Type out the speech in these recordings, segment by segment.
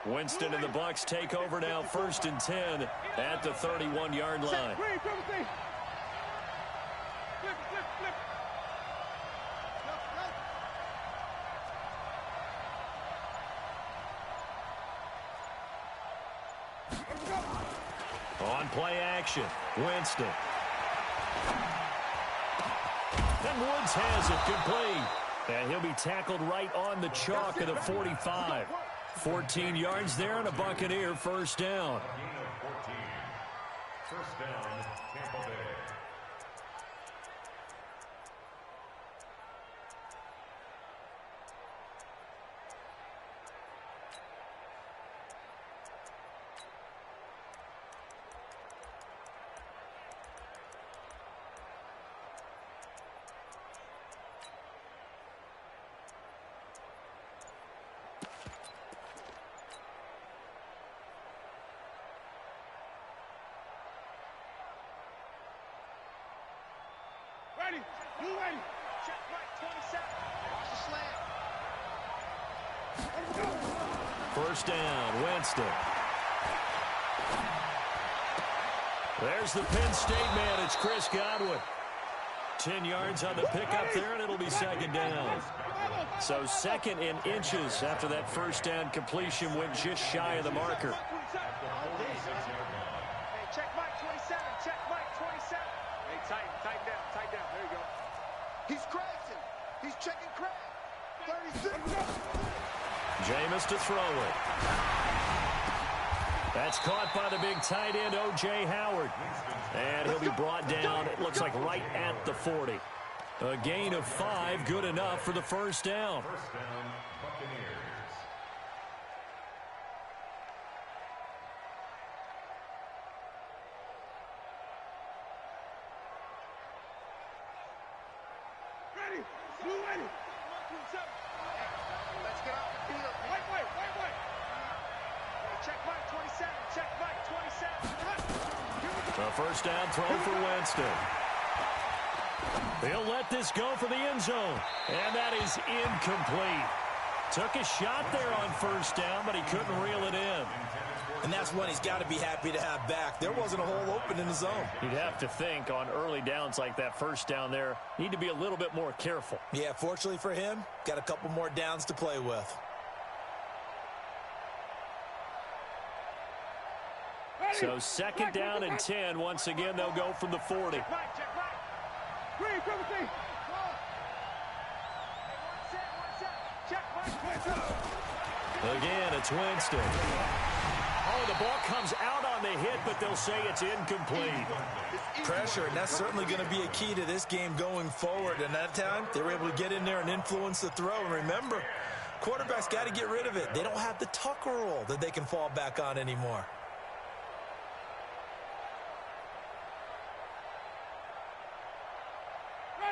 Winston and the Bucks take over now, 1st and 10 at the 31-yard line. On play action, Winston. And Woods has it complete. And he'll be tackled right on the chalk of the 45. 14 yards there and a Buccaneer first down. First down, Tampa Bay. Ready. You ready. Check right, 27. Watch the slant. First down, Winston. There's the Penn State man. It's Chris Godwin. 10 yards on the pickup there, and it'll be second down. So 2nd in inches after that first down completion went just shy of the marker. Hey, check Mike 27. Check Mike 27. Hey, tighten down. There you go. He's crashing. He's checking crack. 36. Jameis to throw it. That's caught by the big tight end, O.J. Howard. And he'll be brought down, it looks like right at the 40. A gain of 5, good enough for the first down. First down, Buccaneers. Ready. You ready. Let's get off the field. Wait. Check Mike 27. Check Mike 27. A first down throw for Winston. They'll let this go for the end zone. And that is incomplete. Took a shot there on first down, but he couldn't reel it in. And that's one he's got to be happy to have back. There wasn't a hole open in the zone. You'd have to think on early downs like that first down there, need to be a little bit more careful. Yeah, fortunately for him, got a couple more downs to play with. So 2nd down and 10. Once again, they'll go from the 40. Check right. Green, come with me. Check right. Again, it's Winston. Oh, the ball comes out on the hit, but they'll say it's incomplete. Pressure, and that's certainly going to be a key to this game going forward. And that time, they were able to get in there and influence the throw. And remember, quarterbacks got to get rid of it. They don't have the Tucker rule that they can fall back on anymore.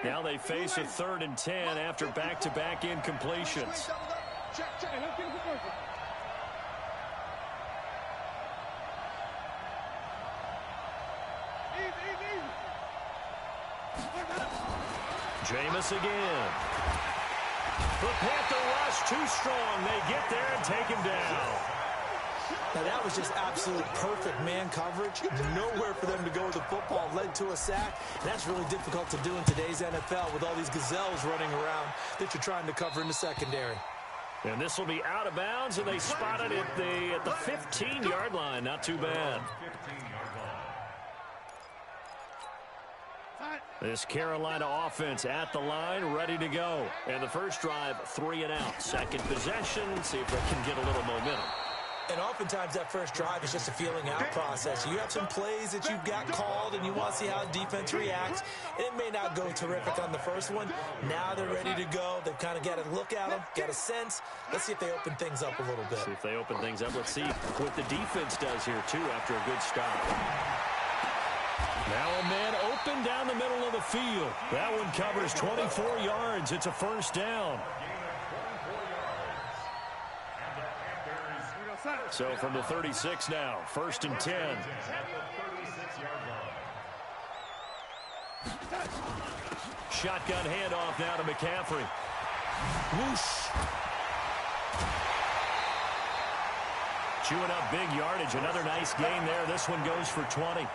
Now they face a 3rd and 10 after back-to-back incompletions. Jameis again. The Panther rush too strong. They get there and take him down. Now, that was just absolute perfect man coverage. Nowhere for them to go with the football. Led to a sack. And that's really difficult to do in today's NFL with all these gazelles running around that you're trying to cover in the secondary. And this will be out of bounds, and they spot it at the 15-yard line. Not too bad. 15-yard line. This Carolina offense at the line, ready to go. And the first drive, 3 and out. Second possession, see if they can get a little momentum. And oftentimes that first drive is just a feeling out process. You have some plays that you've got called and you want to see how defense reacts. And it may not go terrific on the first one. Now they're ready to go. They've kind of got to look at them, get a sense. Let's see if they open things up a little bit. See if they open things up. Let's see what the defense does here, too, after a good start. Now a man open down the middle of the field. That one covers 24 yards. It's a first down. So from the 36 now, 1st and 10. Shotgun handoff now to McCaffrey. Whoosh. Chewing up big yardage. Another nice gain there. This one goes for 20.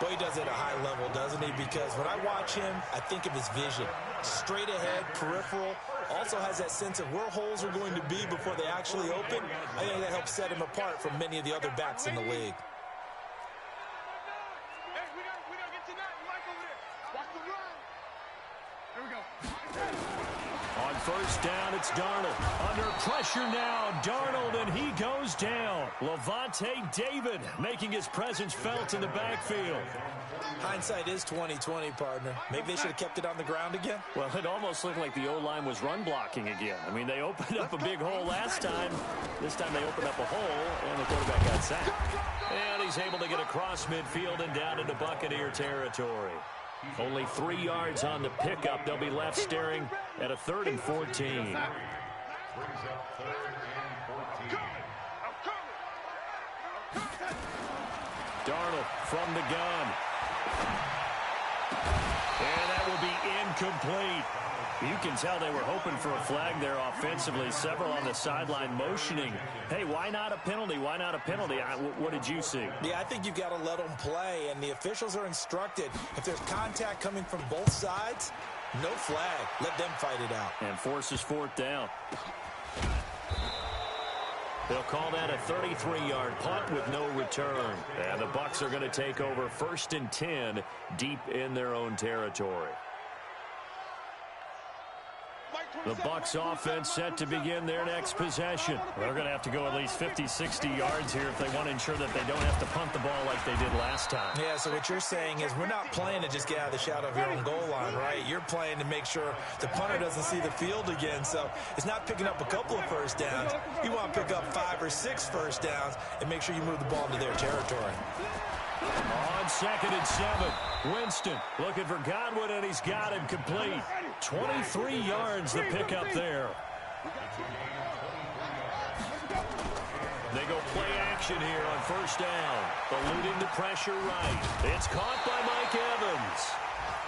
Boy, he does it at a high level, doesn't he? Because when I watch him, I think of his vision. Straight ahead, peripheral. Also has that sense of where holes are going to be before they actually open. I think that helps set him apart from many of the other backs in the league. Hey, we don't get to that. Mike over there. Watch the run. There we go. On first down, it's Darnold. Under pressure now, Darnold, and he goes down. Levante David making his presence felt in the backfield. Hindsight is 20/20, partner. Maybe they should have kept it on the ground again. Well, it almost looked like the O-line was run blocking again. I mean, they opened up a big hole last time. This time they opened up a hole, and the quarterback got sacked. And he's able to get across midfield and down into Buccaneer territory. Only 3 yards on the pickup. They'll be left staring at a 3rd and 14. Brings up 3rd and 14. Darnold from the gun. And that will be incomplete. You can tell they were hoping for a flag there offensively. Several on the sideline motioning. Hey, why not a penalty? Why not a penalty? What did you see? Yeah, I think you've got to let them play, and the officials are instructed. If there's contact coming from both sides, no flag. Let them fight it out. And forces 4th down. They'll call that a 33-yard punt with no return. And the Bucs are going to take over 1st and 10 deep in their own territory. The Bucs offense set to begin their next possession. They're going to have to go at least 50, 60 yards here if they want to ensure that they don't have to punt the ball like they did last time. Yeah, so what you're saying is we're not playing to just get out of the shadow of your own goal line, right? You're playing to make sure the punter doesn't see the field again. So it's not picking up a couple of first downs. You want to pick up 5 or 6 first downs and make sure you move the ball into their territory. On 2nd and 7, Winston looking for Godwin, and he's got him complete. 23 yards the pickup there. They go play action here on 1st down. Eluding the pressure right. It's caught by Mike Evans.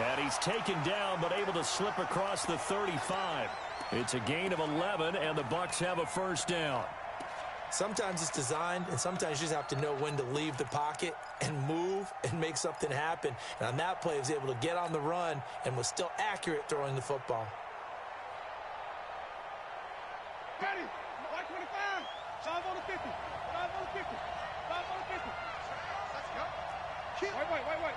And he's taken down but able to slip across the 35. It's a gain of 11, and the Bucs have a 1st down. Sometimes it's designed, and sometimes you just have to know when to leave the pocket and move and make something happen. And on that play, he was able to get on the run and was still accurate throwing the football. Ready? Like 25. 5 on the 50. 5 on the 50. 5 on the 50. Let's go. Wait.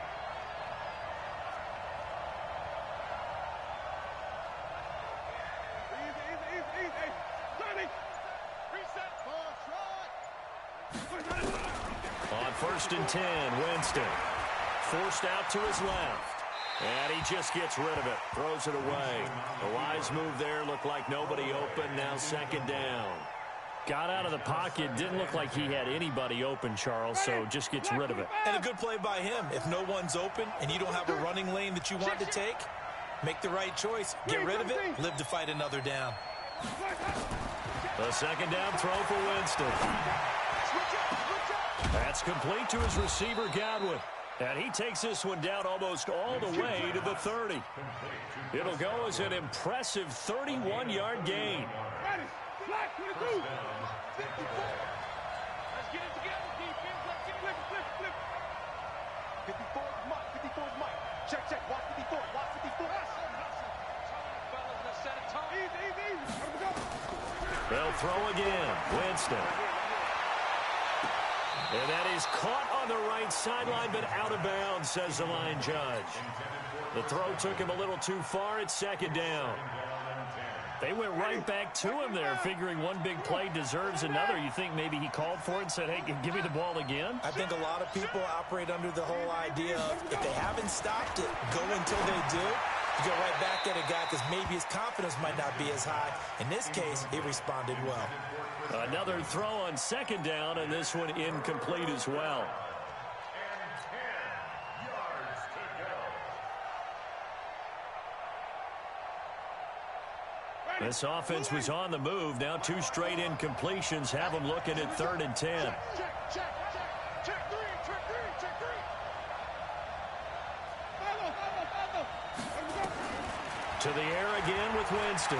Easy. Hey, Johnny. Reset. On 1st and 10, Winston forced out to his left. And he just gets rid of it, throws it away. The wise move there, looked like nobody open, now 2nd down. Got out of the pocket, didn't look like he had anybody open, Charles, so just gets rid of it. And a good play by him. If no one's open and you don't have a running lane that you want to take, make the right choice. Get rid of it, live to fight another down. The 2nd down throw for Winston. That's complete to his receiver, Godwin. And he takes this one down almost all the way to the 30. It'll go as an impressive 31-yard gain. Let's get it together, defense. Let's get it. Flip. 54 is Mike. 54 is Mike. Check. Watch 54. Watch 54. Fellas, let's set it tall. Easy. Here we go. They'll throw again. Winston. And that is caught on the right sideline, but out of bounds, says the line judge. The throw took him a little too far. It's 2nd down. They went right back to him there, figuring one big play deserves another. You think maybe he called for it and said, hey, give me the ball again? I think a lot of people operate under the whole idea of if they haven't stopped it, go until they do. You go right back at a guy because maybe his confidence might not be as high. In this case, he responded well. Another throw on 2nd down, and this one incomplete as well. This offense was on the move. Now 2 straight incompletions have them looking at 3rd and 10. Check three. To the air again with Winston.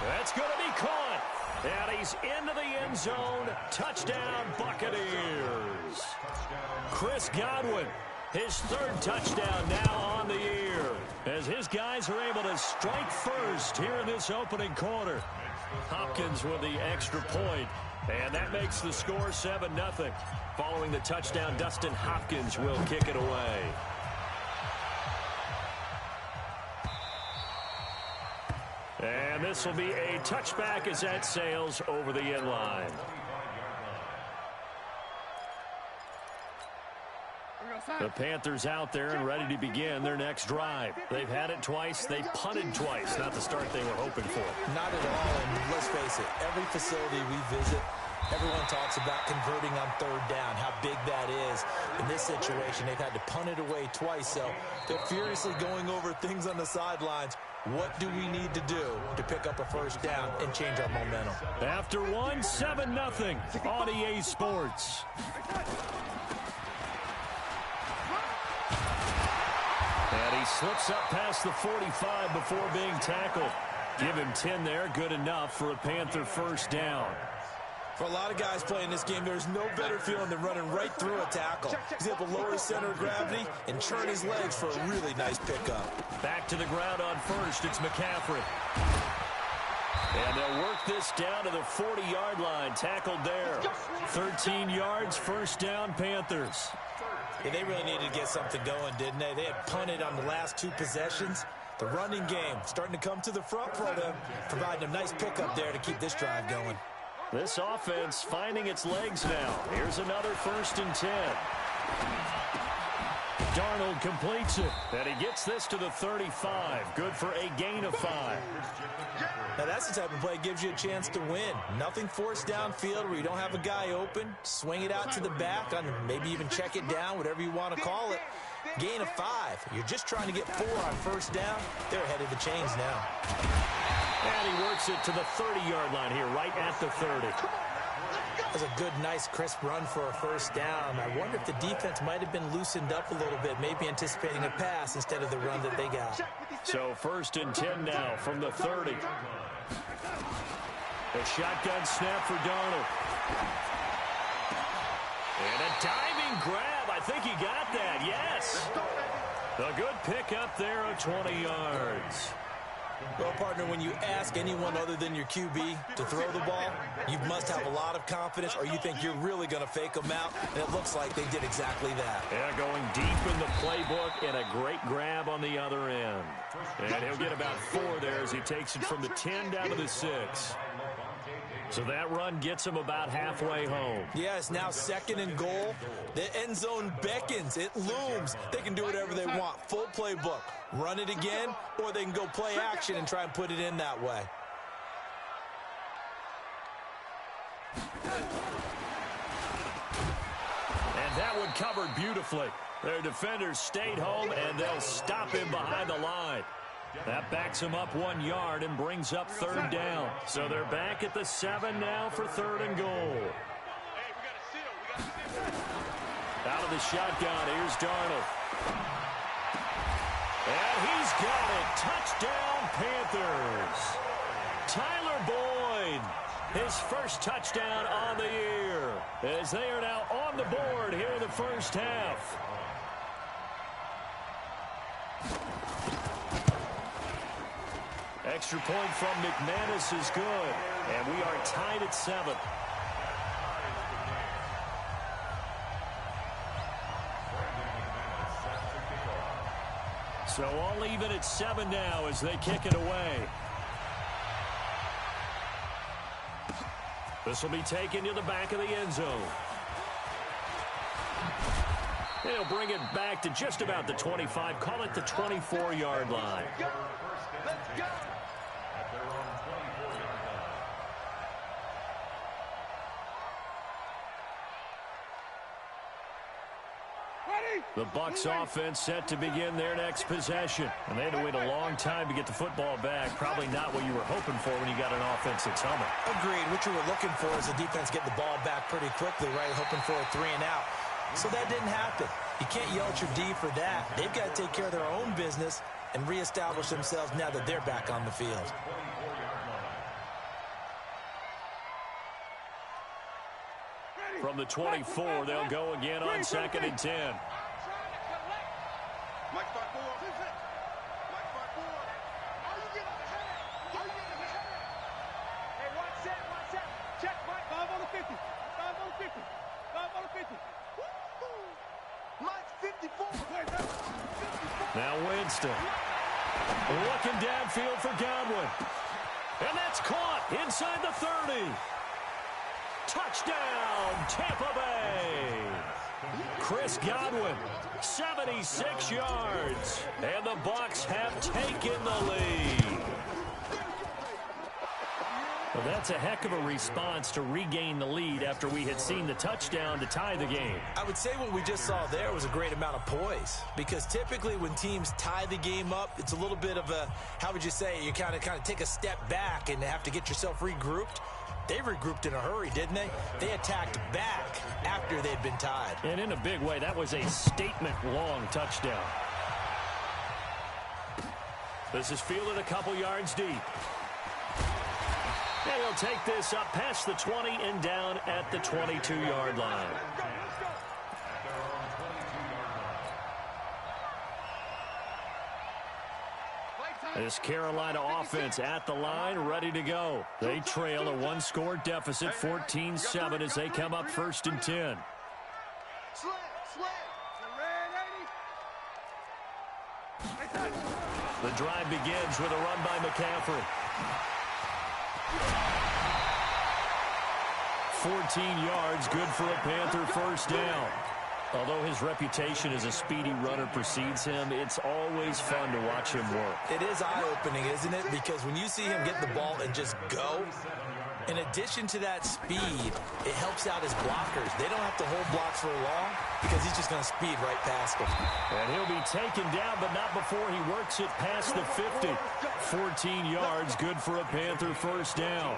That's going to be caught. And he's into the end zone. Touchdown, Buccaneers. Chris Godwin, his third touchdown now on the year, as his guys are able to strike first here in this opening quarter. Hopkins with the extra point, and that makes the score 7-0. Following the touchdown, Dustin Hopkins will kick it away. And this will be a touchback as that sails over the end line. The Panthers out there and ready to begin their next drive. They've had it twice. They've punted twice. Not the start they were hoping for. Not at all, and let's face it, every facility we visit, everyone talks about converting on third down, how big that is. In this situation, they've had to punt it away twice, so they're furiously going over things on the sidelines. What do we need to do to pick up a first down and change our momentum? After one, 7-0 on EA Sports. And he slips up past the 45 before being tackled. Give him 10 there, good enough for a Panther first down. For a lot of guys playing this game, there's no better feeling than running right through a tackle. He's able to lower his center of gravity and turn his legs for a really nice pickup. Back to the ground on first, it's McCaffrey. And they'll work this down to the 40-yard line, tackled there. 13 yards, first down, Panthers. Yeah, they really needed to get something going, didn't they? They had punted on the last two possessions. The running game starting to come to the front for them, providing a nice pickup there to keep this drive going. This offense finding its legs now. Here's another 1st and 10. Darnold completes it, and he gets this to the 35. Good for a gain of 5. Now that's the type of play that gives you a chance to win. Nothing forced downfield where you don't have a guy open. Swing it out to the back, on maybe even check it down, whatever you want to call it. Gain of 5. You're just trying to get 4 on first down. They're ahead of the chains now. And he works it to the 30-yard line here, right at the 30. That's a good, nice, crisp run for a first down. I wonder if the defense might have been loosened up a little bit, maybe anticipating a pass instead of the run that they got. So 1st and 10 now from the 30. A shotgun snap for Darnold. And a diving grab. I think he got that, yes. A good pickup there of 20 yards. Well, partner, when you ask anyone other than your QB to throw the ball, you must have a lot of confidence, or you think you're really going to fake them out, and it looks like they did exactly that. Yeah, going deep in the playbook, and a great grab on the other end. And he'll get about 4 there as he takes it from the 10 down to the 6. So that run gets him about halfway home. Yeah, it's now 2nd and goal. The end zone beckons. It looms. They can do whatever they want. Full playbook. Run it again, or they can go play action and try and put it in that way. And that one covered beautifully. Their defenders stayed home, and they'll stop him behind the line. That backs him up 1 yard and brings up 3rd down. So they're back at the 7 now for 3rd and goal. Out of the shotgun, here's Darnold. And he's got it. Touchdown, Panthers. Tyler Boyd, his first touchdown on the year, as they are now on the board here in the first half. Extra point from McManus is good, and we are tied at 7. So all even at 7 now as they kick it away. This will be taken to the back of the end zone. They'll bring it back to just about the 25. Call it the 24-yard line. The Bucs offense set to begin their next possession. And they had to wait a long time to get the football back. Probably not what you were hoping for when you got an offense that's humming. Agreed. What you were looking for is the defense getting the ball back pretty quickly, right? Hoping for a 3 and out. So that didn't happen. You can't yell at your D for that. They've got to take care of their own business and reestablish themselves now that they're back on the field. From the 24, they'll go again on 2nd and 10. Mike 5-4. Mike 5-4. Are you getting ahead? Are you getting ahead? Hey, watch that. Check, Mike. 5 on the 50. 5 on the 50. 5 on the 50. Mike's 54. Now Winston. Looking downfield for Godwin. And that's caught inside the 30. Touchdown, Tampa Bay. Chris Godwin, 76 yards. And the Bucs have taken the lead. Well, that's a heck of a response to regain the lead after we had seen the touchdown to tie the game. I would say what we just saw there was a great amount of poise, because typically when teams tie the game up, it's a little bit of a, how would you say, you kind of take a step back and have to get yourself regrouped. They regrouped in a hurry, didn't they? They attacked back after they'd been tied. And in a big way, that was a statement-long touchdown. This is fielded a couple yards deep. And he'll take this up past the 20 and down at the 22-yard line. This Carolina offense at the line, ready to go. They trail a one-score deficit, 14-7, as they come up 1st and 10. The drive begins with a run by McCaffrey. 14 yards, good for a Panther first down. Although his reputation as a speedy runner precedes him, it's always fun to watch him work. It is eye-opening, isn't it? Because when you see him get the ball and just go, in addition to that speed, it helps out his blockers. They don't have to hold blocks for long because he's just going to speed right past them. And he'll be taken down, but not before he works it past the 50. 14 yards, good for a Panther first down.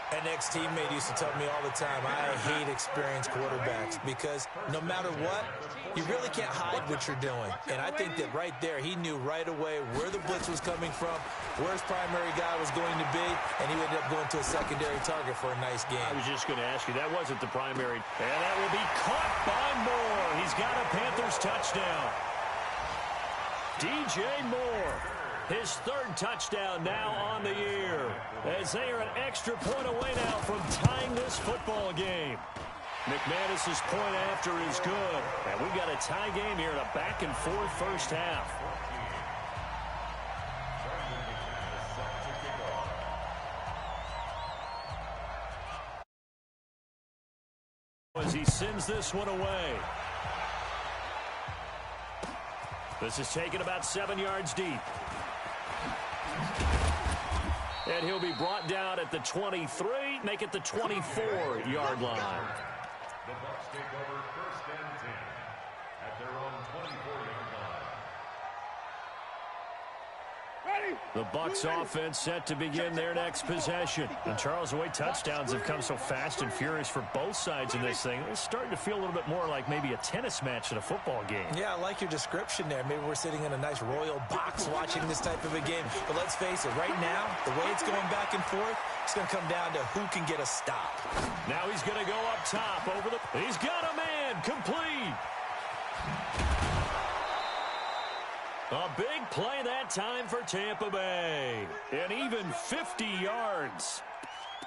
An ex-teammate used to tell me all the time, I hate experienced quarterbacks because no matter what, you really can't hide what you're doing. And I think that right there, he knew right away where the blitz was coming from, where his primary guy was going to be, and he ended up going to a secondary target for a nice game. I was just going to ask you, that wasn't the primary. And that will be caught by Moore. He's got a Panthers touchdown. DJ Moore. His 3rd touchdown now on the year, as they are an extra point away now from tying this football game. McManus's point after is good. And we've got a tie game here in a back-and-forth first half. As he sends this one away. This is taken about 7 yards deep. And he'll be brought down at the 23, make it the 24-yard line. The Bucs take over 1st and 10 at their own 24-yard line. The Bucs offense set to begin their next possession. And Charles, the way touchdowns have come so fast and furious for both sides in this thing, it's starting to feel a little bit more like maybe a tennis match in a football game. Yeah, I like your description there. Maybe we're sitting in a nice royal box watching this type of a game. But let's face it, right now, the way it's going back and forth, it's going to come down to who can get a stop. Now he's going to go up top over the... He's got a man, complete. A big play that time for Tampa Bay. And even 50 yards.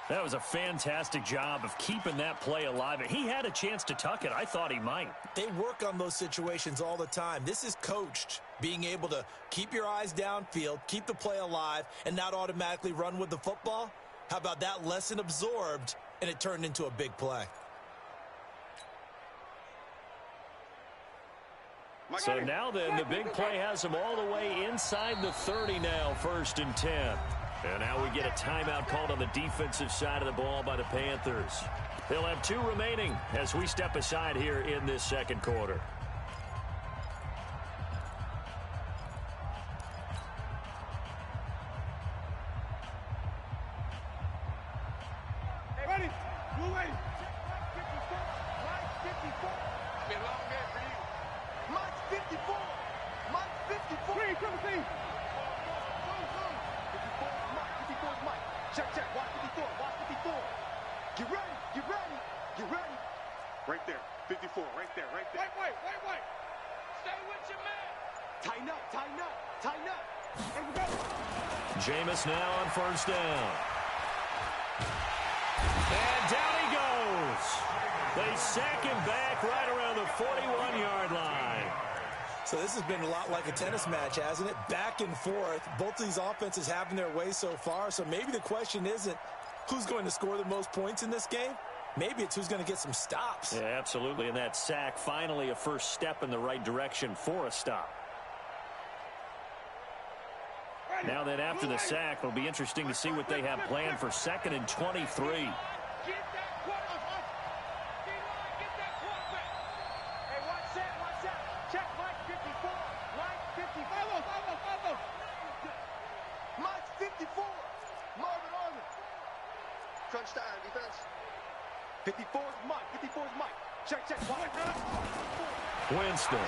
That was a fantastic job of keeping that play alive. He had a chance to tuck it. I thought he might. They work on those situations all the time. This is coached, being able to keep your eyes downfield, keep the play alive, and not automatically run with the football. How about that lesson absorbed, and it turned into a big play? So now then, the big play has them all the way inside the 30 now, 1st and 10. And now we get a timeout called on the defensive side of the ball by the Panthers. They'll have 2 remaining as we step aside here in this second quarter. Hey, ready? Blue ready. Mike 54. Been a long day for you. Mike 54. Mike 54. Green, come and see. 54 is Mike. 54 is Mike. Check, check. Watch 54. Watch 54. Get ready. Get ready. You ready? Right there. 54. Right there. Right there. Wait. Stay with your man. Tighten up. Here we go. Jameis now on first down. And down he goes. They sack him back right around the 41-yard line. So this has been a lot like a tennis match, hasn't it? Back and forth. Both these offenses having their way so far. So maybe the question isn't who's going to score the most points in this game. Maybe it's who's going to get some stops. Yeah, absolutely. And that sack, finally a first step in the right direction for a stop. Now that after the sack, it'll be interesting to see what they have planned for 2nd and 23. Get that quarterback. Get that quarterback. Hey, watch that. Check Mike 54. Mike 54. Follow. Mike 54. Marvin. Crunch time, defense. 54 is Mike. Check. Winston.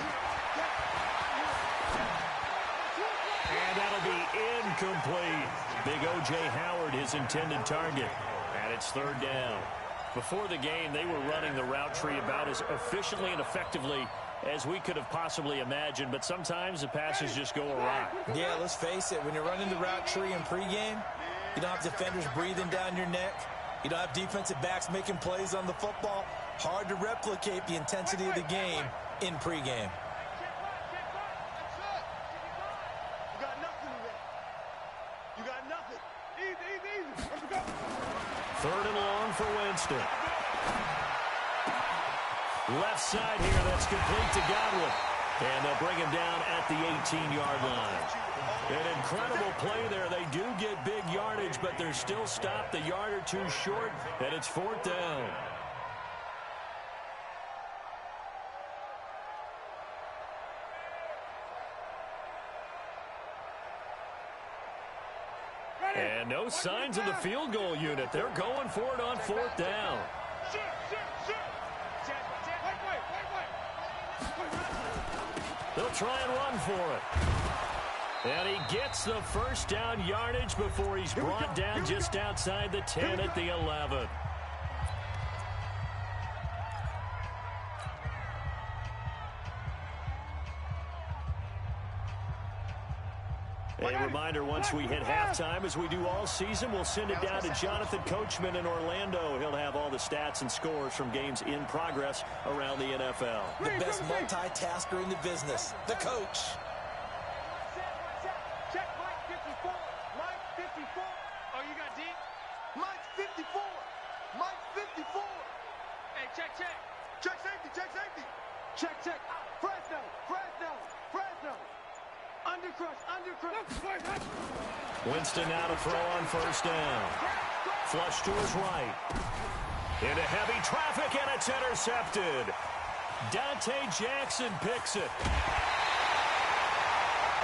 And that'll be incomplete. Big O.J. Howard, his intended target. And it's 3rd down. Before the game, they were running the route tree about as efficiently and effectively as we could have possibly imagined. But sometimes the passes just go awry. Yeah, let's face it. When you're running the route tree in pregame, you don't have defenders breathing down your neck. You don't have defensive backs making plays on the football. Hard to replicate the intensity of the game in pregame. Easy. Let's go. 3rd and long for Winston. Left side here, that's complete to Godwin. And they'll bring him down at the 18-yard line. An incredible play there. They do get big yardage, but they're still stopped a yard or two short, and it's 4th down. And no signs of the field goal unit. They're going for it on 4th down. They'll try and run for it. And he gets the first down yardage before he's brought down just outside the 10 at the 11. A reminder, once we hit halftime, as we do all season, we'll send it down to Jonathan Coachman in Orlando. He'll have all the stats and scores from games in progress around the NFL. The best multitasker in the business, the coach. Check Mike 54. Mike 54. Oh, you got D? Mike 54. Mike 54. Hey, check. Check safety. Check. Fresno. Undercrush. Winston now to throw on first down. Flush to his right. Into heavy traffic, and it's intercepted. Dante Jackson picks it.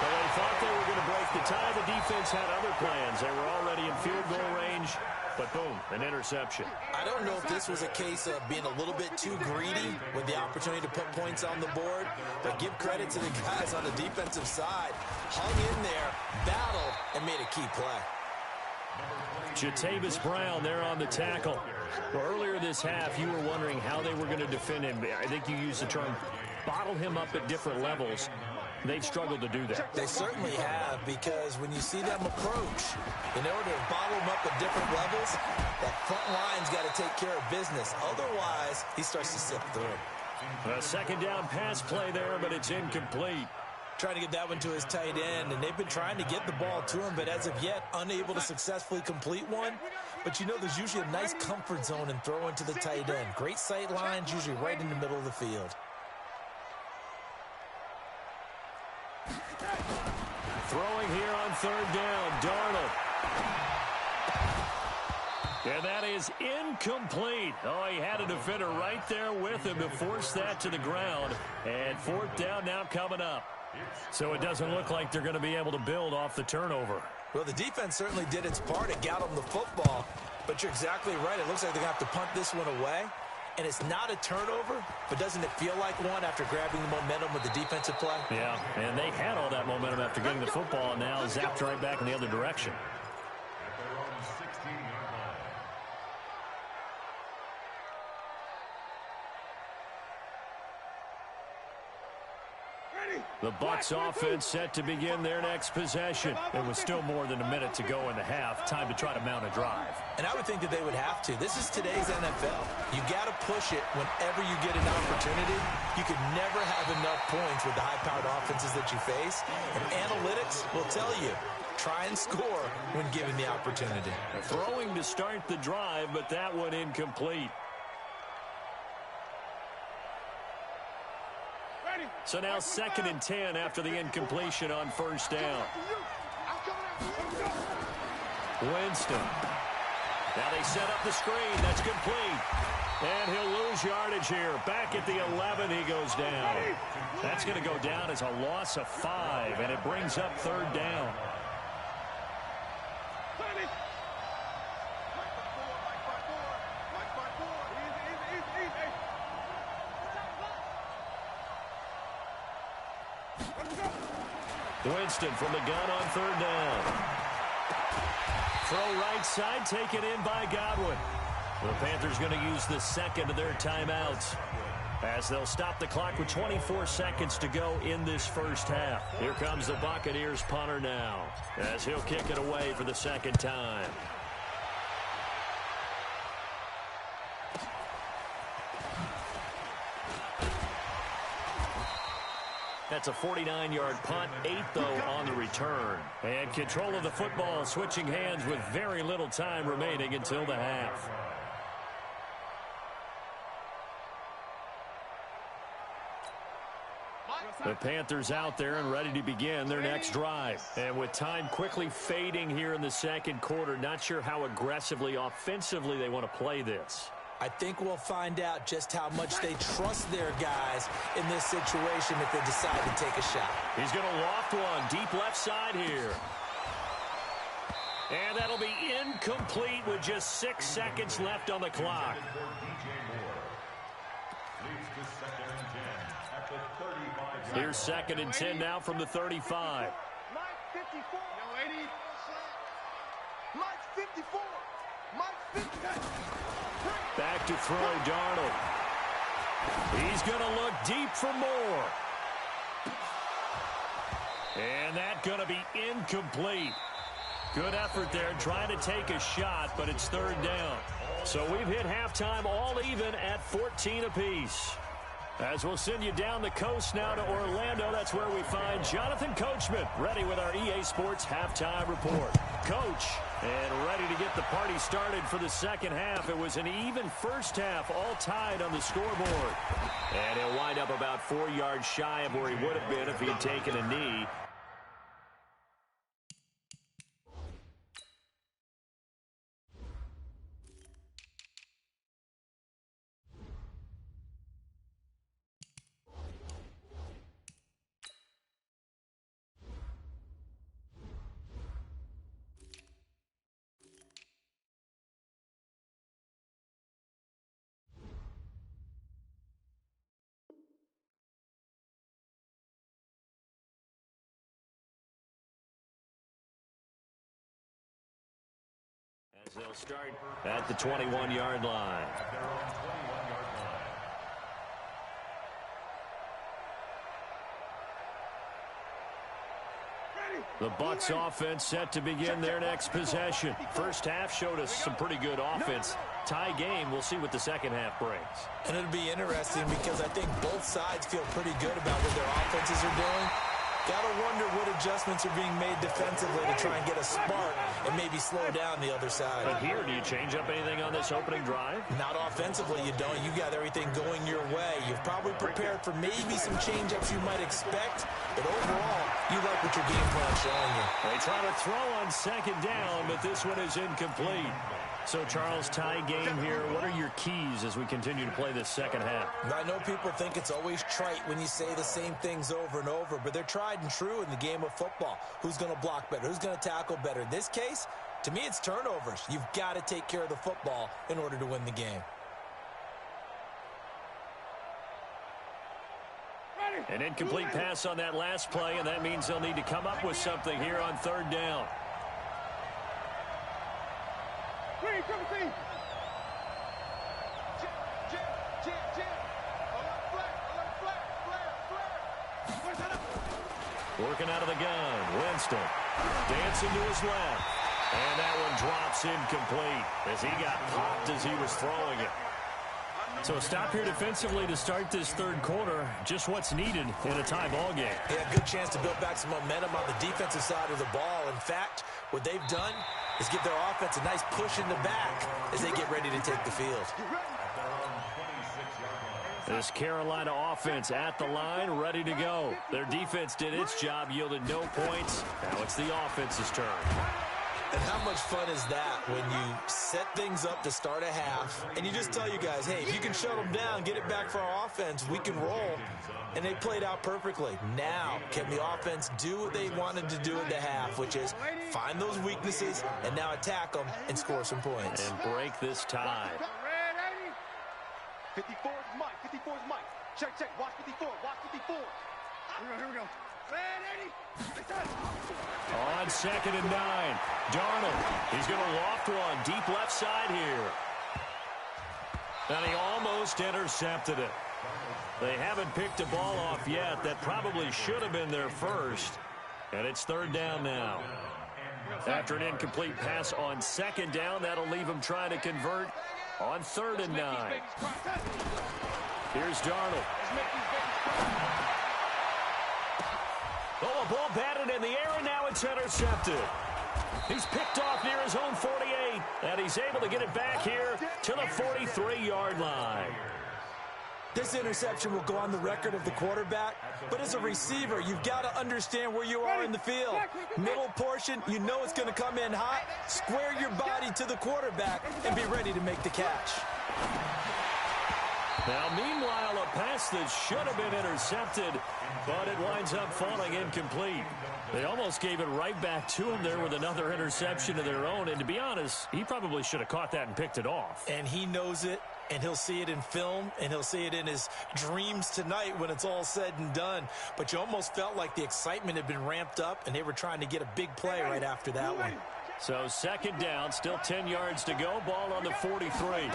Well, they thought they were going to break the tie. The defense had other plans. They were already in field goal range, but boom, an interception. I don't know if this was a case of being a little bit too greedy with the opportunity to put points on the board, but give credit to the guys on the defensive side. Hung in there, battled, and made a key play. Jatavis Brown there on the tackle. Well, earlier this half, you were wondering how they were going to defend him. I think you used the term bottle him up at different levels. They've struggled to do that. They certainly have, because when you see them approach, in order to bottle them up at different levels, that front line's got to take care of business. Otherwise, he starts to slip through. A 2nd down pass play there, but it's incomplete. Trying to get that one to his tight end, and they've been trying to get the ball to him, but as of yet, unable to successfully complete one. But you know, there's usually a nice comfort zone in throwing to the tight end. Great sight lines, usually right in the middle of the field. Throwing here on 3rd down, Darnold. And that is incomplete. Oh, he had a defender right there with him to force that to the ground. And 4th down now coming up. So it doesn't look like they're going to be able to build off the turnover. Well, the defense certainly did its part. It got them the football. But you're exactly right. It looks like they're going to have to punt this one away. And it's not a turnover, but doesn't it feel like one after grabbing the momentum with the defensive play? Yeah, and they had all that momentum after getting the football, and now zapped right back in the other direction. The Bucs offense set to begin their next possession. It was still more than a minute to go in the half. Time to try to mount a drive. And I would think that they would have to. This is today's NFL. You got to push it whenever you get an opportunity. You could never have enough points with the high-powered offenses that you face. And analytics will tell you, try and score when given the opportunity. Throwing to start the drive, but that one incomplete. So now 2nd and 10 after the incompletion on first down. Winston. Now they set up the screen. That's complete. And he'll lose yardage here. Back at the 11, he goes down. That's going to go down as a loss of 5, and it brings up 3rd down. Winston from the gun on 3rd down. Throw right side, taken in by Godwin. The Panthers going to use the 2nd of their timeouts as they'll stop the clock with 24 seconds to go in this first half. Here comes the Buccaneers punter now as he'll kick it away for the 2nd time. That's a 49-yard punt, 8 though on the return. And control of the football switching hands with very little time remaining until the half. The Panthers out there and ready to begin their next drive. And with time quickly fading here in the 2nd quarter, not sure how aggressively, offensively they want to play this. I think we'll find out just how much they trust their guys in this situation if they decide to take a shot. He's going to loft one deep left side here. And that'll be incomplete with just 6 seconds left on the clock. Here's 2nd and 10 now from the 35. Mike 54. No, 80. Mike 54. Mike 54. Back to throw, Darnold. He's going to look deep for more. And that's going to be incomplete. Good effort there trying to take a shot, but it's 3rd down. So we've hit halftime all even at 14 apiece. As we'll send you down the coast now to Orlando, that's where we find Jonathan Coachman ready with our EA Sports halftime report. Coach, and ready to get the party started for the 2nd half. It was an even first half, all tied on the scoreboard. And he'll wind up about 4 yards shy of where he would have been if he had taken a knee. As they'll start at the 21-yard line. The Bucs offense set to begin their next possession. First half showed us some pretty good offense. Tie game, we'll see what the 2nd half brings. And it'll be interesting because I think both sides feel pretty good about what their offenses are doing. Got to wonder what adjustments are being made defensively to try and get a spark and maybe slow down the other side. But here, do you change up anything on this opening drive? Not offensively, you don't. You got everything going your way. You've probably prepared for maybe some change-ups you might expect, but overall, you like what your game plan's showing you. They try to throw on 2nd down, but this one is incomplete. So, Charles, tie game here. What are your keys as we continue to play this 2nd half? I know people think it's always trite when you say the same things over and over, but they're tried and true in the game of football. Who's going to block better? Who's going to tackle better? In this case, to me, it's turnovers. You've got to take care of the football in order to win the game. An incomplete pass on that last play, and that means they'll need to come up with something here on 3rd down. Working out of the gun. Winston dancing to his left. And that one drops incomplete as he got popped as he was throwing it. So a stop here defensively to start this third quarter. Just what's needed in a tie ball game. Yeah, good chance to build back some momentum on the defensive side of the ball. In fact, what they've done is give their offense a nice push in the back as they get ready to take the field. This Carolina offense at the line, ready to go. Their defense did its job, yielded no points. Now it's the offense's turn. And how much fun is that when you set things up to start a half and you just tell you guys, hey, if you can shut them down, get it back for our offense, we can roll. And they played out perfectly. Now, can the offense do what they wanted to do at the half, which is find those weaknesses and now attack them and score some points. And break this tie. 54 is Mike. 54 is Mike. Check, check. Watch 54. Watch 54. Here we go. On 2nd and 9. Darnold. He's going to loft one. Deep left side here. And he almost intercepted it. They haven't picked a ball off yet. That probably should have been their first. And it's 3rd down now. After an incomplete pass on 2nd down, that'll leave him trying to convert on 3rd and 9. Here's Darnold. Oh, a ball batted in the air, and now it's intercepted. He's picked off near his own 48, and he's able to get it back here to the 43-yard line. This interception will go on the record of the quarterback, but as a receiver, you've got to understand where you are in the field. Middle portion, you know it's going to come in hot. Square your body to the quarterback and be ready to make the catch. Now, meanwhile, a pass that should have been intercepted, but it winds up falling incomplete. They almost gave it right back to him there with another interception of their own, and to be honest, he probably should have caught that and picked it off. And he knows it, and he'll see it in film, and he'll see it in his dreams tonight when it's all said and done. But you almost felt like the excitement had been ramped up, and they were trying to get a big play right after that one. So 2nd down, still 10 yards to go, ball on the 43.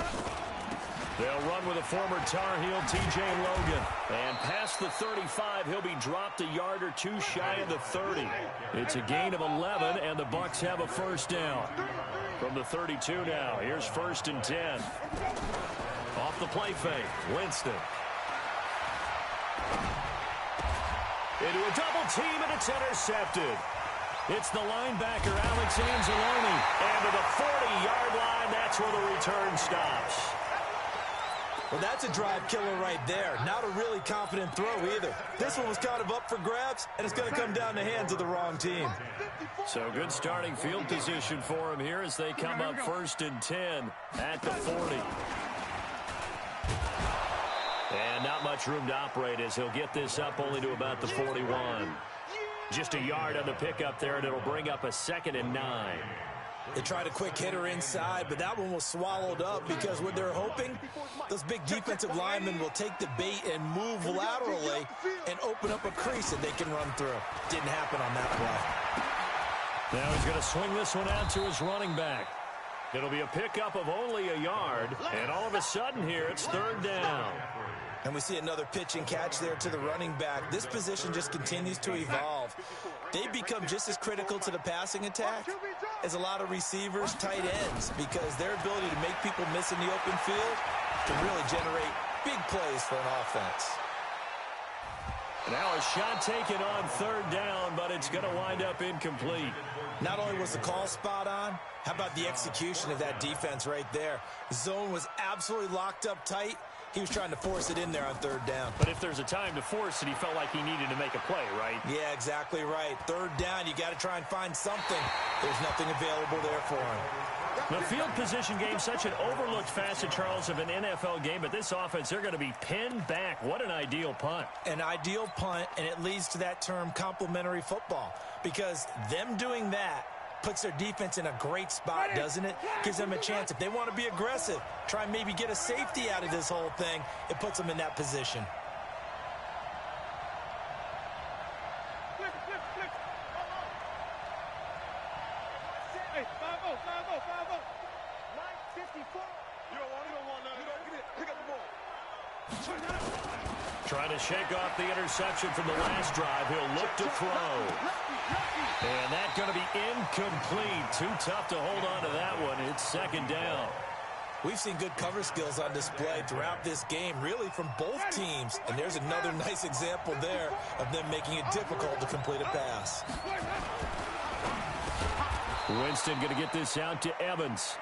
They'll run with a former Tar Heel, T.J. Logan. And past the 35, he'll be dropped a yard or two shy of the 30. It's a gain of 11, and the Bucs have a 1st down. From the 32 now, here's 1st and 10. Off the play fake, Winston. Into a double team, and it's intercepted. It's the linebacker, Alex Anzalone. And to the 40-yard line, that's where the return stops. Well, that's a drive killer right there. Not a really confident throw either. This one was kind of up for grabs, and it's going to come down the hands of the wrong team. So good starting field position for him here as they come up 1st and 10 at the 40. And not much room to operate as he'll get this up only to about the 41. Just a yard on the pickup there, and it'll bring up a 2nd and 9. They tried a quick hitter inside, but that one was swallowed up because what they're hoping, those big defensive linemen will take the bait and move laterally and open up a crease that they can run through. Didn't happen on that play. Now he's going to swing this one out to his running back. It'll be a pickup of only a yard, and all of a sudden here it's 3rd down. And we see another pitch and catch there to the running back. This position just continues to evolve. They become just as critical to the passing attack as a lot of receivers, tight ends, because their ability to make people miss in the open field can really generate big plays for an offense. Now a shot taken on 3rd down, but it's going to wind up incomplete. Not only was the call spot on, how about the execution of that defense right there? Zone was absolutely locked up tight. He was trying to force it in there on 3rd down. But if there's a time to force it, he felt like he needed to make a play, right? Yeah, exactly right. 3rd down, you got to try and find something. There's nothing available there for him. The field position game, such an overlooked facet, Charles, of an NFL game, but this offense, they're going to be pinned back. What an ideal punt. An ideal punt, and it leads to that term complementary football, because them doing that puts their defense in a great spot, doesn't it? Gives them a chance. If they want to be aggressive, try and maybe get a safety out of this whole thing, it puts them in that position. Flip. Hey, 5-0. Mike, 54. You don't want none. Pick up the ball. Trying to shake off the interception from the last drive. He'll look to throw. And that's going to be incomplete. Too tough to hold on to that one. It's second down. We've seen good cover skills on display throughout this game, really from both teams. And there's another nice example there of them making it difficult to complete a pass. Winston going to get this out to Evans.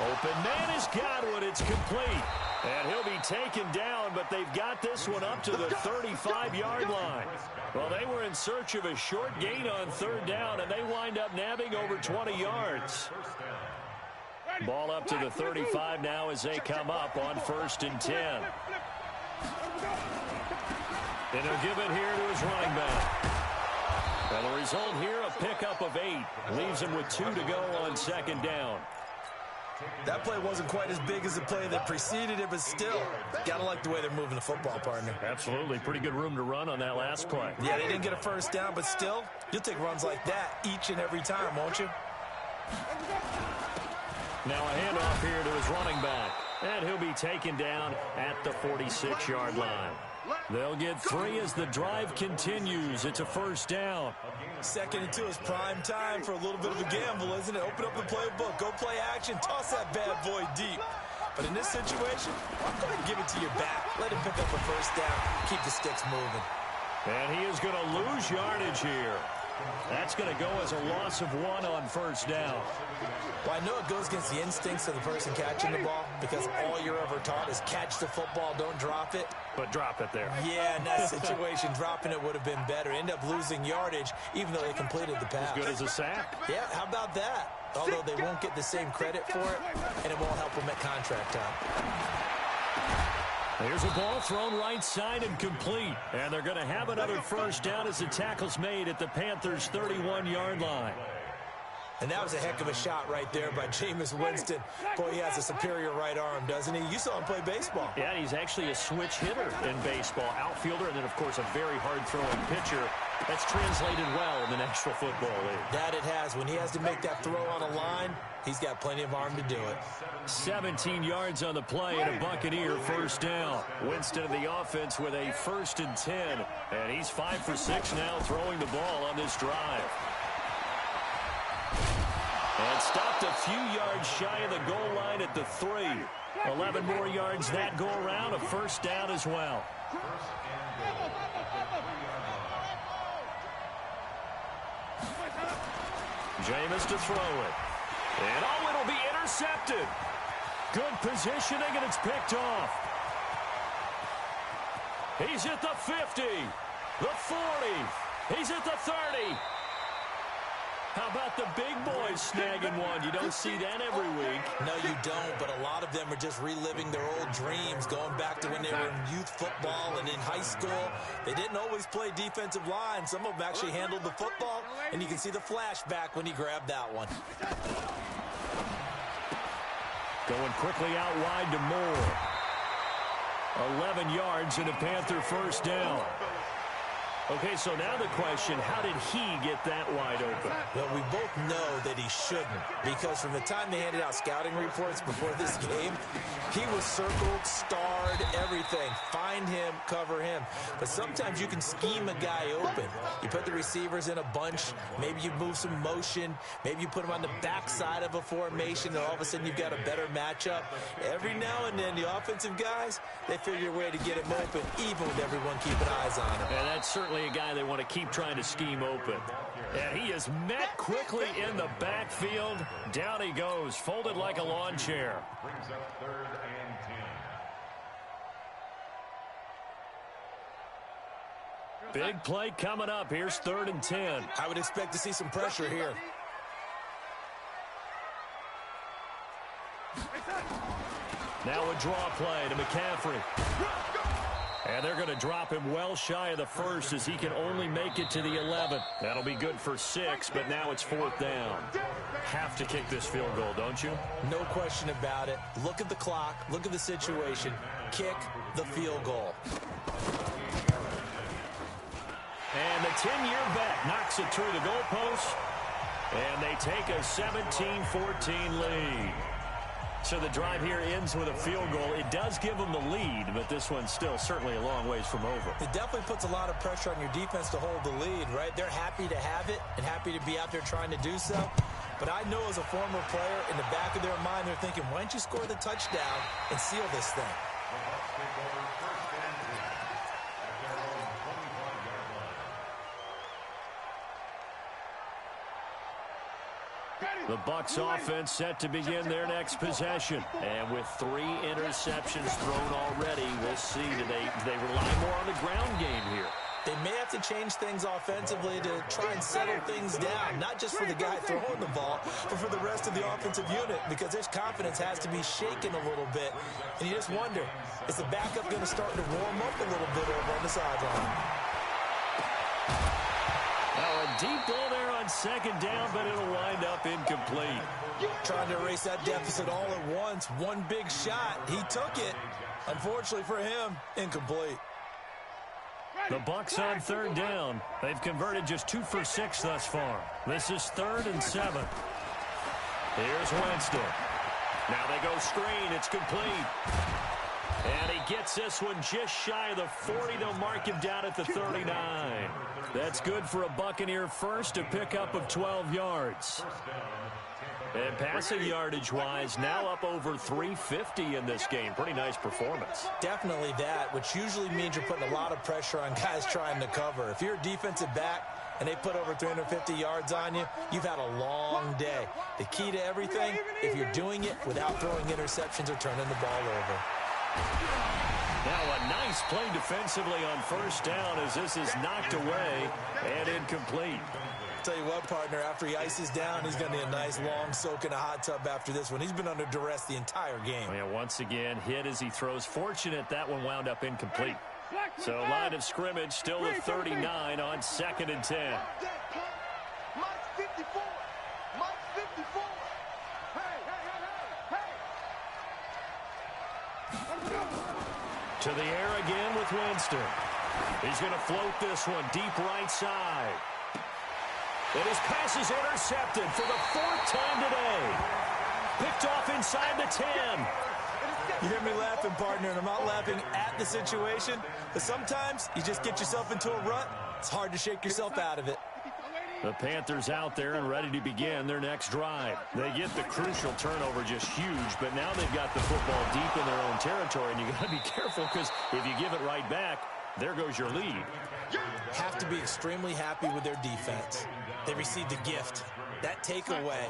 Open man is Godwin. It's complete. And he'll be taken down, but they've got this one up to the 35-yard line. Well, they were in search of a short gain on third down, and they wind up nabbing over 20 yards. Ball up to the 35 now as they come up on 1st and 10. And he'll give it here to his running back. And the result here, a pickup of 8. Leaves him with 2 to go on 2nd down. That play wasn't quite as big as the play that preceded it, but still, gotta like the way they're moving the football, partner. Absolutely. Pretty good room to run on that last play. Yeah, they didn't get a first down, but still, you'll take runs like that each and every time, won't you? Now a handoff here to his running back. And he'll be taken down at the 46-yard line. They'll get 3 as the drive continues. It's a first down. 2nd and 2 is prime time for a little bit of a gamble, isn't it? Open up the playbook, go play action, toss that bad boy deep. But in this situation, I'm going to give it to your back. Let him pick up a first down, keep the sticks moving. And he is going to lose yardage here. That's going to go as a loss of 1 on first down. Well, I know it goes against the instincts of the person catching the ball because all you're ever taught is catch the football, don't drop it. But drop it there. Yeah, in that situation, dropping it would have been better. End up losing yardage, even though they completed the pass. As good as a sack. Yeah, how about that? Although they won't get the same credit for it, and it won't help them at contract time. Here's a ball thrown right side and complete. And they're going to have another first down as the tackle's made at the Panthers' 31-yard line. And that was a heck of a shot right there by Jameis Winston. Boy, he has a superior right arm, doesn't he? You saw him play baseball. Yeah, he's actually a switch hitter in baseball. Outfielder, and then, of course, a very hard-throwing pitcher. That's translated well in the National Football League. That it has. When he has to make that throw on a line, he's got plenty of arm to do it. 17 yards on the play and a Buccaneer first down. Winston of the offense with a 1st and 10. And he's 5 for 6 now throwing the ball on this drive. And stopped a few yards shy of the goal line at the 3. 11 more yards that go around, a first down as well. Jameis to throw it. And oh, it'll be intercepted. Good positioning, and it's picked off. He's at the 50, the 40. He's at the 30. How about the big boys snagging one? You don't see that every week. No, you don't, but a lot of them are just reliving their old dreams, going back to when they were in youth football and in high school. They didn't always play defensive line. Some of them actually handled the football, and you can see the flashback when he grabbed that one. Going quickly out wide to Moore. 11 yards and a Panther first down. Okay, so now the question, how did he get that wide open? Well, we both know that he shouldn't, because from the time they handed out scouting reports before this game, he was circled, starred, everything. Find him, cover him. But sometimes you can scheme a guy open. You put the receivers in a bunch, maybe you move some motion, maybe you put them on the backside of a formation, and all of a sudden you've got a better matchup. Every now and then, the offensive guys, they figure a way to get him open, even with everyone keeping eyes on him. And that's certainly a guy they want to keep trying to scheme open. And he is met quickly in the backfield. Down he goes, folded like a lawn chair. Brings up 3rd and 10. Big play coming up. Here's 3rd and 10. I would expect to see some pressure here. Now a draw play to McCaffrey. And they're going to drop him well shy of the 1st as he can only make it to the 11. That'll be good for 6, but now it's 4th down. Have to kick this field goal, don't you? No question about it. Look at the clock. Look at the situation. Kick the field goal. And the 10-year bet knocks it through the goalpost. And they take a 17-14 lead. So the drive here ends with a field goal. It does give them the lead, but this one's still certainly a long ways from over. It definitely puts a lot of pressure on your defense to hold the lead, right? They're happy to have it and happy to be out there trying to do so. But I know as a former player, in the back of their mind, they're thinking, why don't you score the touchdown and seal this thing? The Bucs offense set to begin their next possession. And with 3 interceptions thrown already, we'll see. Do they rely more on the ground game here? They may have to change things offensively to try and settle things down, not just for the guy throwing the ball, but for the rest of the offensive unit, because their confidence has to be shaken a little bit. And you just wonder, is the backup going to start to warm up a little bit over on the sideline? Now a deep ball there on second down, but it'll wind up incomplete. Trying to erase that deficit all at once. One big shot. He took it. Unfortunately for him, incomplete. The Bucs on third down. They've converted just 2 for 6 thus far. This is 3rd and 7. Here's Winston. Now they go screen. It's complete. And he gets this one just shy of the 40. They'll mark him down at the 39. That's good for a Buccaneer first, a pickup of 12 yards. And passing yardage-wise, now up over 350 in this game. Pretty nice performance. Definitely that, which usually means you're putting a lot of pressure on guys trying to cover. If you're a defensive back and they put over 350 yards on you, you've had a long day. The key to everything, if you're doing it without throwing interceptions or turning the ball over. Now a nice play defensively on first down as this is knocked away and incomplete. Tell you what, partner, after he ices down, he's going to need a nice long soak in a hot tub after this one. He's been under duress the entire game. Yeah, once again, hit as he throws. Fortunate that one wound up incomplete. So line of scrimmage still at 39 on 2nd and 10. Mike's 54. Mike's 54. To the air again with Winston. He's going to float this one deep right side. And his pass is intercepted for the 4th time today. Picked off inside the 10. You hear me laughing, partner, and I'm not laughing at the situation, but sometimes you just get yourself into a rut. It's hard to shake yourself out of it. The Panthers out there and ready to begin their next drive. They get the crucial turnover, just huge, but now they've got the football deep in their own territory, and you got to be careful because if you give it right back, there goes your lead. Have to be extremely happy with their defense. They received a gift. That takeaway,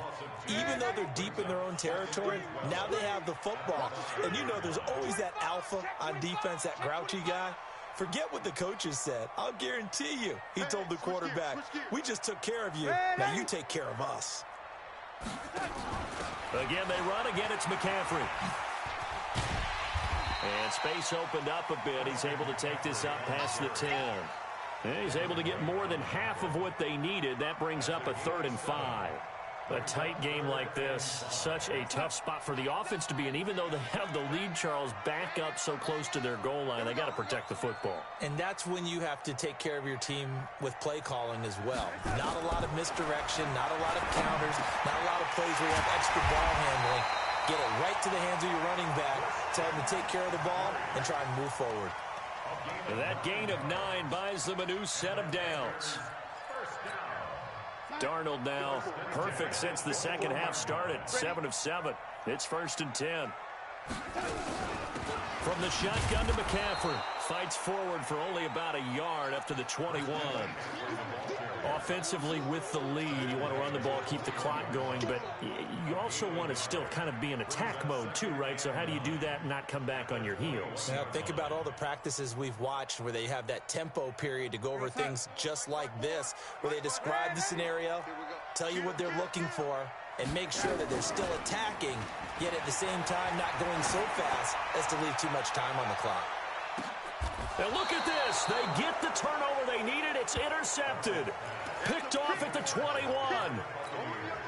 even though they're deep in their own territory, now they have the football. And you know there's always that alpha on defense, that grouchy guy. Forget what the coaches said. I'll guarantee you, he told the quarterback, we just took care of you. Now you take care of us. Again, they run. Again, it's McCaffrey. And space opened up a bit. He's able to take this up past the 10. And he's able to get more than half of what they needed. That brings up a 3rd and 5. A tight game like this, such a tough spot for the offense to be in. Even though they have the lead, Charles, back up so close to their goal line, they got to protect the football. And that's when you have to take care of your team with play calling as well. Not a lot of misdirection, not a lot of counters, not a lot of plays where you have extra ball handling. Get it right to the hands of your running back, tell him to take care of the ball, and try and move forward. And that gain of 9 buys them a new set of downs. Darnold now perfect since the second half started. 7 of 7. It's 1st and 10. From the shotgun to McCaffrey. Fights forward for only about a yard up to the 21. Offensively with the lead, you want to run the ball, keep the clock going, but you also want to still kind of be in attack mode too, right? So how do you do that and not come back on your heels? Now, think about all the practices we've watched where they have that tempo period to go over things just like this, where they describe the scenario, tell you what they're looking for, and make sure that they're still attacking, yet at the same time not going so fast as to leave too much time on the clock. And look at this. They get the turnover they needed. It's intercepted. Picked off at the 21.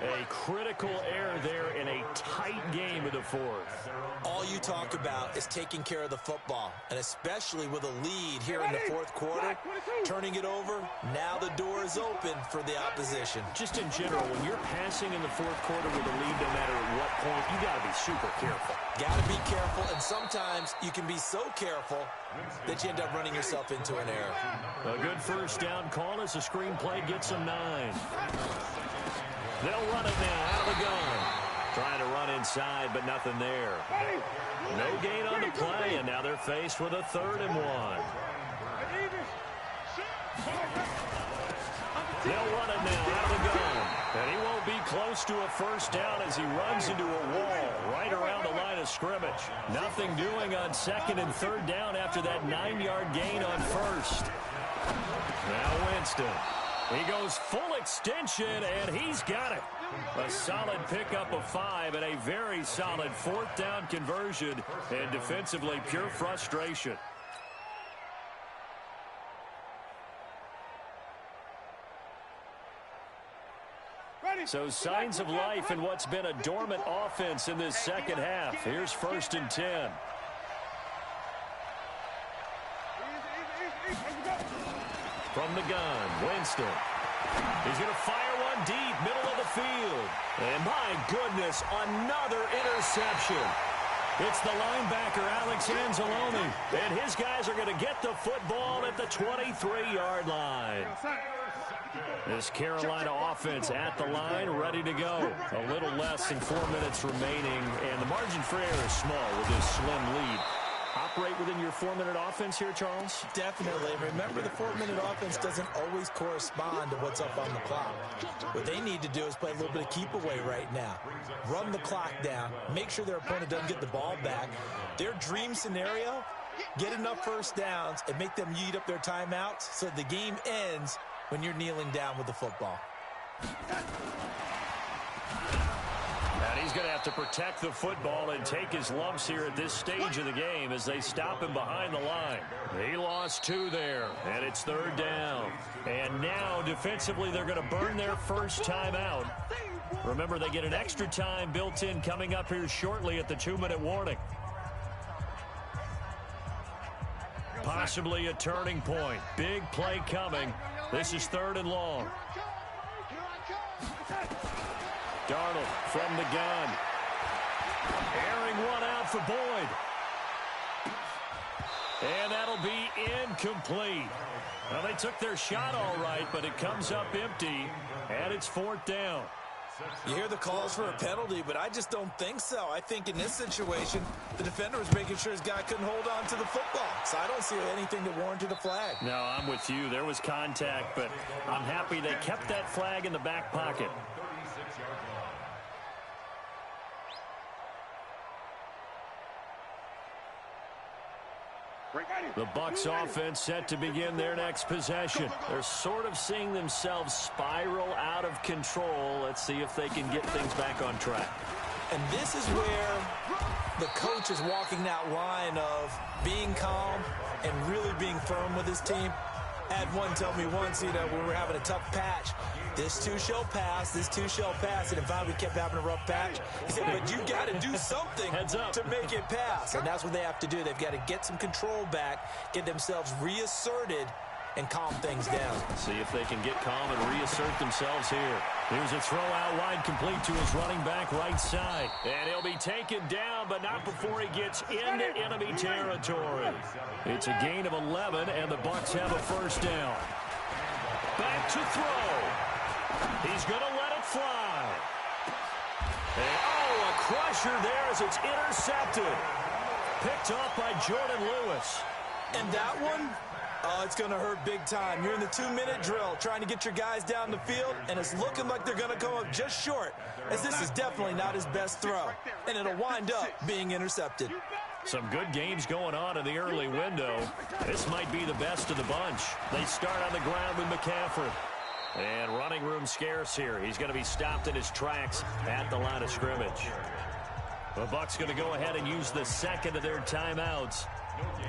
A critical error there in a tight game of the fourth. All you talk about is taking care of the football, and especially with a lead here in the fourth quarter, turning it over, now the door is open for the opposition. Just in general, when you're passing in the fourth quarter with a lead, no matter at what point, you got to be super careful. Got to be careful, and sometimes you can be so careful that you end up running yourself into an error. A good first down call as the screenplay gets them 9. They'll run it now out of the gun. Trying to run inside, but nothing there. No gain on the play, and now they're faced with a 3rd and 1. They'll run it now out of the gun. And he won't be close to a first down as he runs into a wall right around the line of scrimmage. Nothing doing on 2nd and 3rd down after that 9-yard gain on 1st. Now Winston. He goes full extension, and he's got it. A solid pickup of 5 and a very solid 4th down conversion, and defensively pure frustration. So signs of life in what's been a dormant offense in this second half. Here's 1st and 10. From the gun, Winston. He's going to fire one deep, middle of the field. And my goodness, another interception. It's the linebacker, Alex Anzalone. And his guys are going to get the football at the 23-yard line. This Carolina offense at the line, ready to go. A little less than 4 minutes remaining, and the margin for error is small with this slim lead. Operate within your 4-minute offense here, Charles? Definitely. Remember, the 4-minute offense doesn't always correspond to what's up on the clock. What they need to do is play a little bit of keep away right now. Run the clock down. Make sure their opponent doesn't get the ball back. Their dream scenario, get enough first downs and make them eat up their timeouts so the game ends when you're kneeling down with the football. And he's going to have to protect the football and take his lumps here at this stage of the game as they stop him behind the line. He lost 2 there, and it's 3rd down. And now, defensively, they're going to burn their first timeout. Remember, they get an extra time built in coming up here shortly at the 2-minute warning. Possibly a turning point. Big play coming. This is 3rd and long. Darnold from the gun. Airing one out for Boyd. And that'll be incomplete. Well, they took their shot all right, but it comes up empty, and it's 4th down. You hear the calls for a penalty, but I just don't think so. I think in this situation, the defender was making sure his guy couldn't hold on to the football. So I don't see anything that warranted a flag. No, I'm with you. There was contact, but I'm happy they kept that flag in the back pocket. The Bucs offense set to begin their next possession. They're sort of seeing themselves spiral out of control. Let's see if they can get things back on track. And this is where the coach is walking that line of being calm and really being firm with his team. I had one tell me once, when we were having a tough patch, this too shall pass, this too shall pass. And in fact, we kept having a rough patch. He said, but you got to do something to make it pass. And that's what they have to do. They've got to get some control back, get themselves reasserted, and calm things down. See if they can get calm and reassert themselves here. Here's a throw out wide, complete to his running back right side. And he'll be taken down, but not before he gets into enemy territory. It's a gain of 11, and the Bucs have a first down. Back to throw. He's going to let it fly. And, a crusher there as it's intercepted. Picked off by Jordan Lewis. And that one? It's going to hurt big time. You're in the 2-minute drill trying to get your guys down the field, and it's looking like they're going to come up just short, as this is definitely not his best throw, and it'll wind up being intercepted. Some good games going on in the early window. This might be the best of the bunch. They start on the ground with McCaffrey. And running room scarce here. He's going to be stopped in his tracks at the line of scrimmage. The Bucs going to go ahead and use the second of their timeouts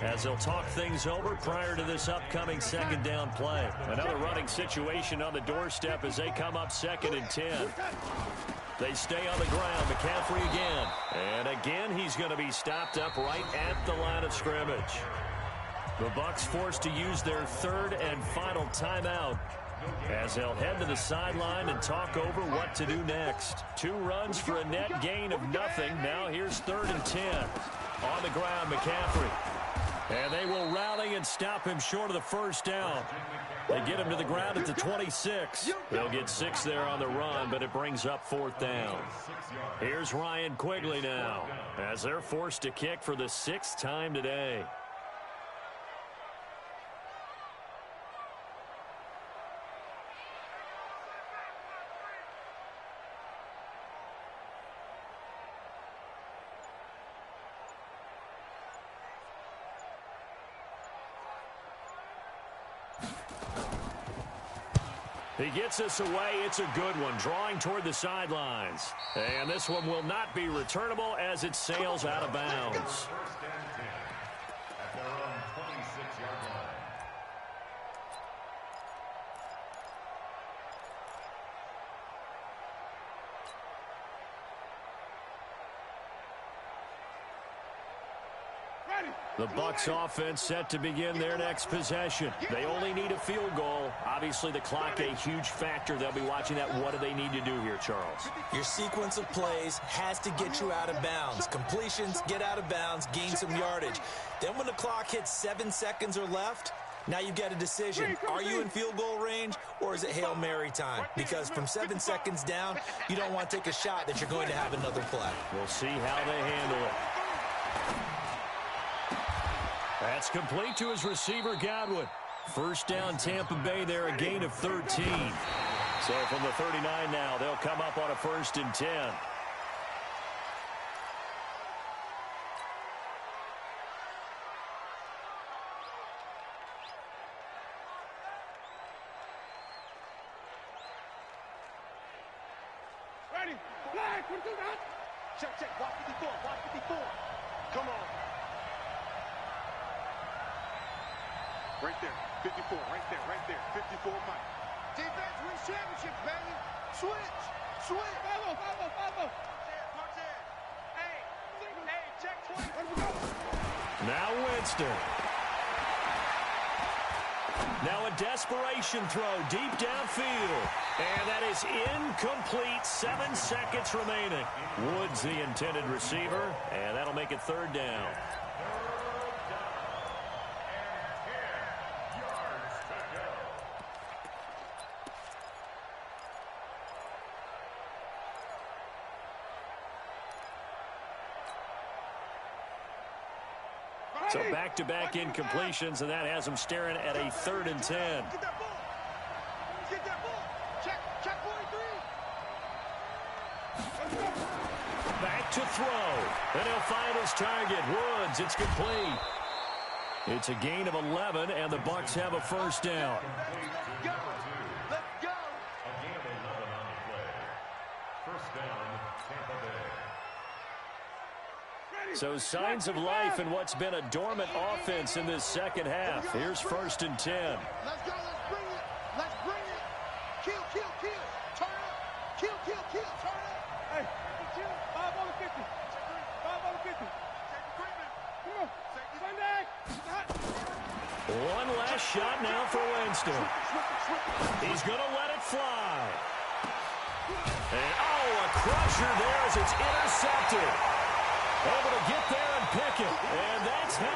as they'll talk things over prior to this upcoming second down play. Another running situation on the doorstep as they come up 2nd and 10. They stay on the ground. McCaffrey again. And again, he's going to be stopped up right at the line of scrimmage. The Bucs forced to use their 3rd and final timeout as they'll head to the sideline and talk over what to do next. 2 runs for a net gain of nothing. Now here's 3rd and 10. On the ground, McCaffrey. And they will rally and stop him short of the first down. They get him to the ground at the 26. They'll get 6 there on the run, but it brings up 4th down. Here's Ryan Quigley now as they're forced to kick for the 6th time today. He gets us away. It's a good one, drawing toward the sidelines. And this one will not be returnable as it sails out of bounds. 1st and 10 at their own 26-yard line. The Bucs offense set to begin their next possession. They only need a field goal. Obviously, the clock a huge factor. They'll be watching that. What do they need to do here, Charles? Your sequence of plays has to get you out of bounds. Completions, get out of bounds, gain some yardage. Then when the clock hits 7 seconds or left, now you've got a decision. Are you in field goal range or is it Hail Mary time? Because from 7 seconds down, you don't want to take a shot that you're going to have another play. We'll see how they handle it. That's complete to his receiver, Godwin. First down, Tampa Bay there, a gain of 13. So from the 39 now, they'll come up on a 1st and 10. Ready? Flag, what do that? Check, watch 54, watch 54. Come on. Right there, 54, right there, 54 Mike. Defense wins championships, baby. Switch. Follow. March in. Hey, check 20. Now Winston. Now a desperation throw deep downfield. And that is incomplete. 7 seconds remaining. Woods the intended receiver, and that'll make it 3rd down. So back-to-back incompletions, and that has them staring at a 3rd and 10. Get that ball. Check 43. Back to throw. And he'll find his target. Woods, it's complete. It's a gain of 11, and the Bucs have a 1st down. Let's go. A gain of 11 on the play. 1st down, Tampa Bay. So signs of life in what's been a dormant offense in this second half. Here's 1st and 10. Let's go. Let's bring it. Kill. Turn up. Kill. Turn up. Hey, 5 on the 50. 5 on the 50. Take equipment. Come on. Sunday. One last shot now for Winston. He's going to let it fly. And, a crusher there as it's intercepted. Able to get there and pick it. And that's how